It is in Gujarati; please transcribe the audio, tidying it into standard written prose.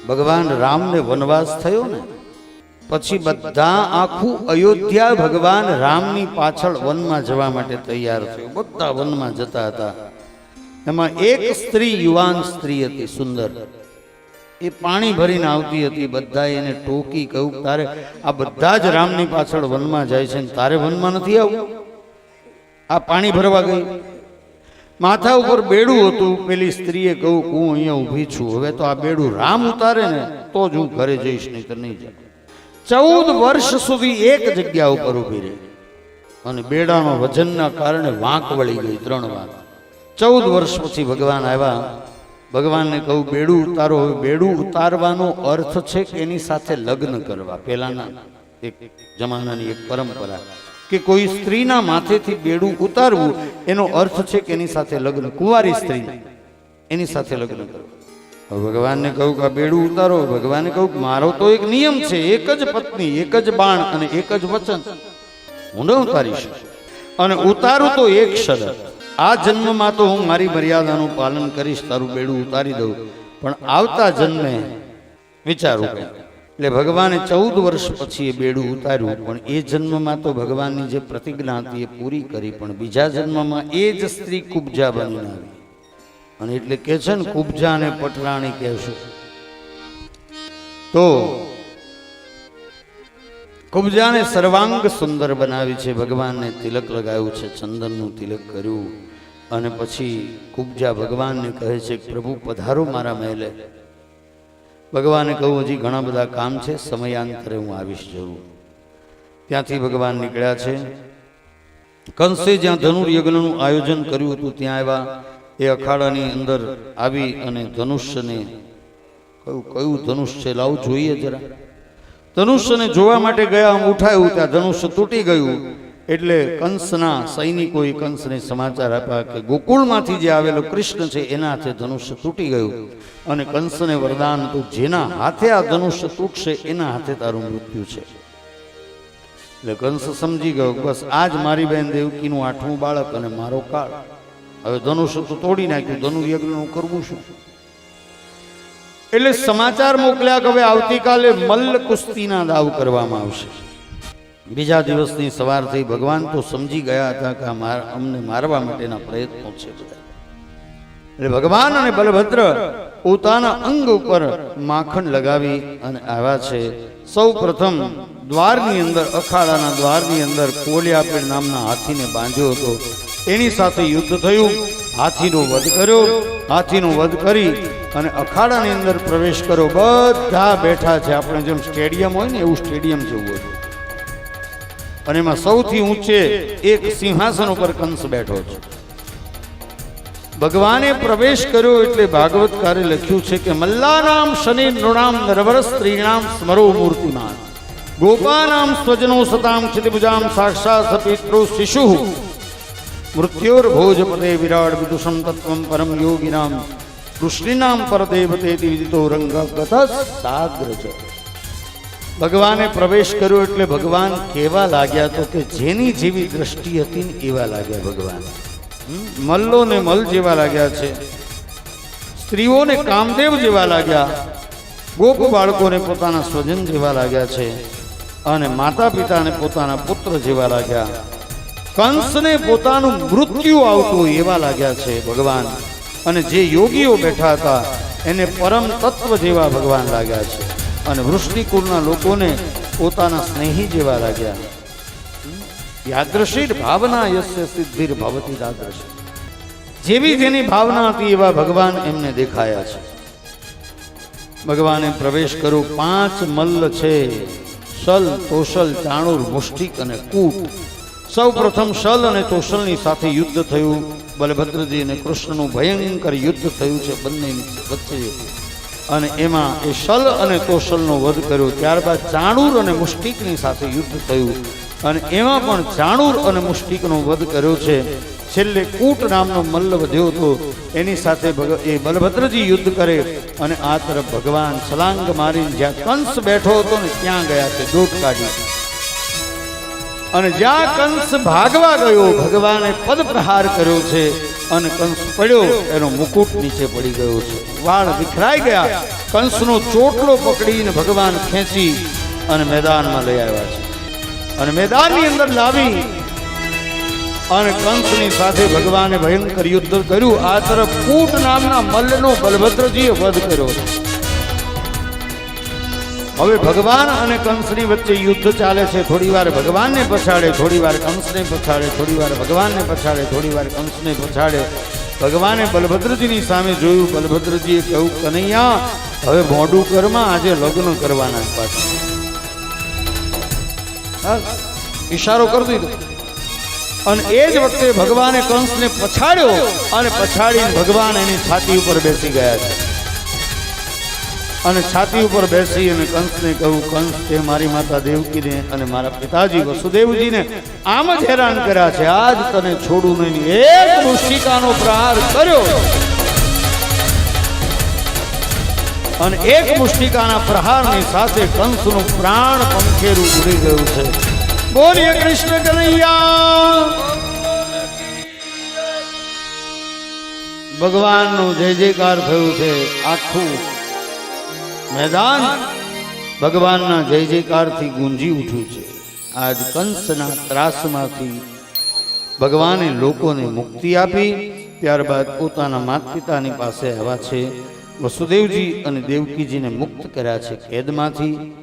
ભગવાન રામને વનવાસ થયો ને પછી બધા આખું અયોધ્યા ભગવાન રામની પાછળ વનમાં જવા માટે તૈયાર થયું. બધા વનમાં જતા હતા. એમાં એક સ્ત્રી, યુવાન સ્ત્રી હતી, સુંદર. એ પાણી ભરીને આવતી હતી. બધા એને ટોકી, કહ્યું તારે આ બધા જ રામની પાછળ વનમાં જાય છે, તારે વનમાં નથી આવવું? આ પાણી ભરવા ગઈ. માથા ઉપર બેડું હતું. પેલી સ્ત્રીએ કહ્યું હું અહીંયા ઊભી છું, હવે તો આ બેડું રામ ઉતારે ને તો જ હું ઘરે જઈશ, નહીં તો નહીં જાય. 14 વર્ષ સુધી એક જગ્યા ઉપર ઊભી રહી અને બેડાનો વજનના કારણે વાંક વળી ગઈ, 3 વાર. 14 વર્ષ પછી ભગવાન આવ્યા. ભગવાનને કહું બેડું ઉતારો. હવે બેડું ઉતારવાનો અર્થ છે કે એની સાથે લગ્ન કરવા. પહેલાના એક જમાનાની એક પરંપરા કે કોઈ સ્ત્રીના માથેથી બેડું ઉતારવું એનો અર્થ છે કે એની સાથે લગ્ન, કુંવારી સ્ત્રી એની સાથે લગ્ન કરવું. ભગવાનને કહું કે આ બેડું ઉતારો. ભગવાને કહું મારો તો એક નિયમ છે, એક જ પત્ની, એક જ બાણ અને એક જ વચન. હું ન ઉતારીશ અને ઉતારું તો એક શરત. આ જન્મમાં તો હું મારી મર્યાદાનું પાલન કરીશ, તારું બેડું ઉતારી દઉં, પણ આવતા જન્મે વિચારું. એટલે ભગવાને 14 વર્ષ પછી એ બેડું ઉતાર્યું. પણ એ જન્મમાં તો ભગવાનની જે પ્રતિજ્ઞા હતી એ પૂરી કરી. પણ બીજા જન્મમાં એ જ સ્ત્રી કુબજા બનીને આવી. અને એટલે કે છે ને કુબજા ને પટરાણી કહેશું. તો કુબજાને સર્વાંગ સુંદર બનાવી છે. ભગવાનને તિલક લગાવ્યું છે, ચંદનનું તિલક કર્યું. અને પછી કુબજા ભગવાનને કહે છે કે પ્રભુ પધારો મારા મહેલે. ભગવાને કહું હજી ઘણા બધા કામ છે, સમયાંતરે હું આવીશ જરૂર. ત્યાંથી ભગવાન નીકળ્યા છે. કંસે જ્યાં ધનુર્યજ્ઞનું આયોજન કર્યું હતું ત્યાં આવ્યા. એ અખાડાની અંદર આવી અને ધનુષ્યને કયું ધનુષ્ય છે લાવ જોઈએ જરા. ધનુષ્યને જોવા માટે ગયા. ઉઠાયું ત્યાં ધનુષ્ય તૂટી ગયું. એટલે કંસના સૈનિકોએ કંસને સમાચાર આપ્યા કે ગોકુળમાંથી જે આવેલો કૃષ્ણ છે એના હાથે ધનુષ્ય તૂટી ગયું. અને કંસને વરદાન હતું જેના હાથે આ ધનુષ્ય તૂટશે એના હાથે તારું મૃત્યુ છે. એટલે કંસ સમજી ગયો બસ આજ મારી બહેન દેવકીનું 8મું બાળક અને મારો કાળ. હવે ધનુષ્ય તો તોડી નાખ્યું, ધનુર્યજ્ઞનું કરવું શું? એટલે સમાચાર મોકલ્યા કે હવે આવતીકાલે મલ્લ કુસ્તીના દાવ કરવામાં આવશે. બીજા દિવસની સવાર થઈ. ભગવાન તો સમજી ગયા હતા કે અમને મારવા માટેના પ્રયત્નો છે બધા. એટલે ભગવાન અને બલભદ્ર પોતાના અંગ ઉપર માખણ લગાવી અને આવ્યા છે. સૌ પ્રથમ દ્વારની અંદર, અખાડાના દ્વારની અંદર કોલિયાપીડ નામના હાથીને બાંધ્યો હતો. એની સાથે યુદ્ધ થયું. હાથીનો વધ કર્યો. હાથીનો વધ કરી અને અખાડાની અંદર પ્રવેશ કર્યો. બધા બેઠા છે. આપણે જેમ સ્ટેડિયમ હોય ને એવું સ્ટેડિયમ જેવું હતું. અને એમાં સૌથી ઊંચે એક સિંહાસન ઉપર કંસ બેઠો છે. ભગવાને પ્રવેશ કર્યો એટલે ભાગવતકારે લખ્યું છે કે મલ્લાનામ શનિ નૃણામ નરવર સ્ત્રીણામ સ્મરો મૂર્તિમાન ગોપાનામ સ્વજનો સતામ ક્ષિતિભુજામ સાક્ષાત પિતૃ શિશુ મૃત્યોર ભોજપતે વિરાટ વિદુષમ તત્વમ પરમ યોગિનામ કૃષ્ણિનામ પરદેવતે વિદિતો રંગગત સાગ્રજ. ભગવાને પ્રવેશ કર્યો એટલે ભગવાન કેવા લાગ્યા તો કે જેની જેવી દ્રષ્ટિ હતી ને એવા લાગ્યા ભગવાન. મલ્લોને મલ જેવા લાગ્યા છે, સ્ત્રીઓને કામદેવ જેવા લાગ્યા, ગોપ બાળકોને પોતાના સ્વજન જેવા લાગ્યા છે, અને માતા પિતાને પોતાના પુત્ર જેવા લાગ્યા. કંસને પોતાનું મૃત્યુ આવતું એવા લાગ્યા છે ભગવાન. અને જે યોગીઓ બેઠા હતા એને પરમ તત્વ જેવા ભગવાન લાગ્યા છે. અને વૃષ્ણિકુળના લોકોને પોતાના સ્નેહી જેવા લાગ્યા. યાદૃશીર ભાવના યસ્ય સિદ્ધિર ભવતી તાદૃશી. જેવી જેની ભાવના હતી એવા ભગવાન એમને દેખાયા છે. ભગવાને પ્રવેશ કર્યો. 5 મલ્લ છે, શલ, તોષલ, ચાણુર, મુષ્ટિક અને કૂટ. સૌ પ્રથમ શલ અને તોષલની સાથે યુદ્ધ થયું. બલભદ્રજી અને કૃષ્ણનું ભયંકર યુદ્ધ થયું છે બંનેની વચ્ચે. અને એમાં એ શલ અને તોષલનો વધ કર્યો. ત્યારબાદ ચાણુર અને મુષ્ટિકની સાથે યુદ્ધ થયું. અને એમાં પણ ચાણુર અને મુષ્ટિકનો વધ કર્યો છે. છેલ્લે કૂટ નામનો મલ્લ વધ્યો હતો. એની સાથે એ બલભદ્રજી યુદ્ધ કરે. અને આ તરફ ભગવાન છલાંગ મારીને જ્યાં કંસ બેઠો હતો ને ત્યાં ગયા છે દોટ કાઢી. અને જ્યાં કંસ ભાગવા ગયો ભગવાને પદ પ્રહાર કર્યો છે. અને કંસ પડ્યો, એનો મુકુટ નીચે પડી ગયો છે, વાળ વિખરાઈ ગયા. કંસનો ચોટલો પકડીને ભગવાન ખેંચી અને મેદાનમાં લઈ આવ્યા છે, અને મેદાનની અંદર લાવી અને કંસની સાથે ભગવાને ભયંકર યુદ્ધ કર્યું. આ તરફ કૂટ નામના મલ્લનો બલભદ્રજીએ વધ કર્યો. હવે ભગવાન અને કંસની વચ્ચે યુદ્ધ ચાલે છે. થોડી વાર ભગવાનને પછાડે, થોડી વાર કંસને પછાડે, થોડી વાર ભગવાનને પછાડે, થોડી વાર કંસને પછાડે. ભગવાને બલભદ્રજીની સામે જોયું. બલભદ્રજીએ કહ્યું, કનૈયા હવે મોઢું કરમાં, આજે લગ્ન કરવાના પાછા. ઈશારો કરી દીધો. અને એ જ વખતે ભગવાને કંસને પછાડ્યો અને પછાડીને ભગવાન એની છાતી ઉપર બેસી ગયા છે. અને છાતી ઉપર બેસી અને કંસને કહ્યું, કંસ તે મારી માતા દેવકીને અને મારા પિતાજી વસુદેવજીને આમ જ હેરાન કર્યા છે, આજ તને છોડું નહીં. એક મુષ્ટિકાનો પ્રહાર કર્યો અને એક મુષ્ટિકાના પ્રહારની સાથે કંસનું પ્રાણ પંખેરું ઉડી ગયું છે. બોલીએ કૃષ્ણ કનૈયા. ભગવાનનો જય જયકાર થયું છે. આખું મેદાન ભગવાનના જય જયકારથી ગુંજી ઉઠ્યું છે. આજ કંસના ત્રાસમાંથી ભગવાને લોકોને મુક્તિ આપી. ત્યારબાદ પોતાના માતા પિતાની પાસે આવ્યા છે. વસુદેવજી અને દેવકીજીને મુક્ત કર્યા છે કેદમાંથી.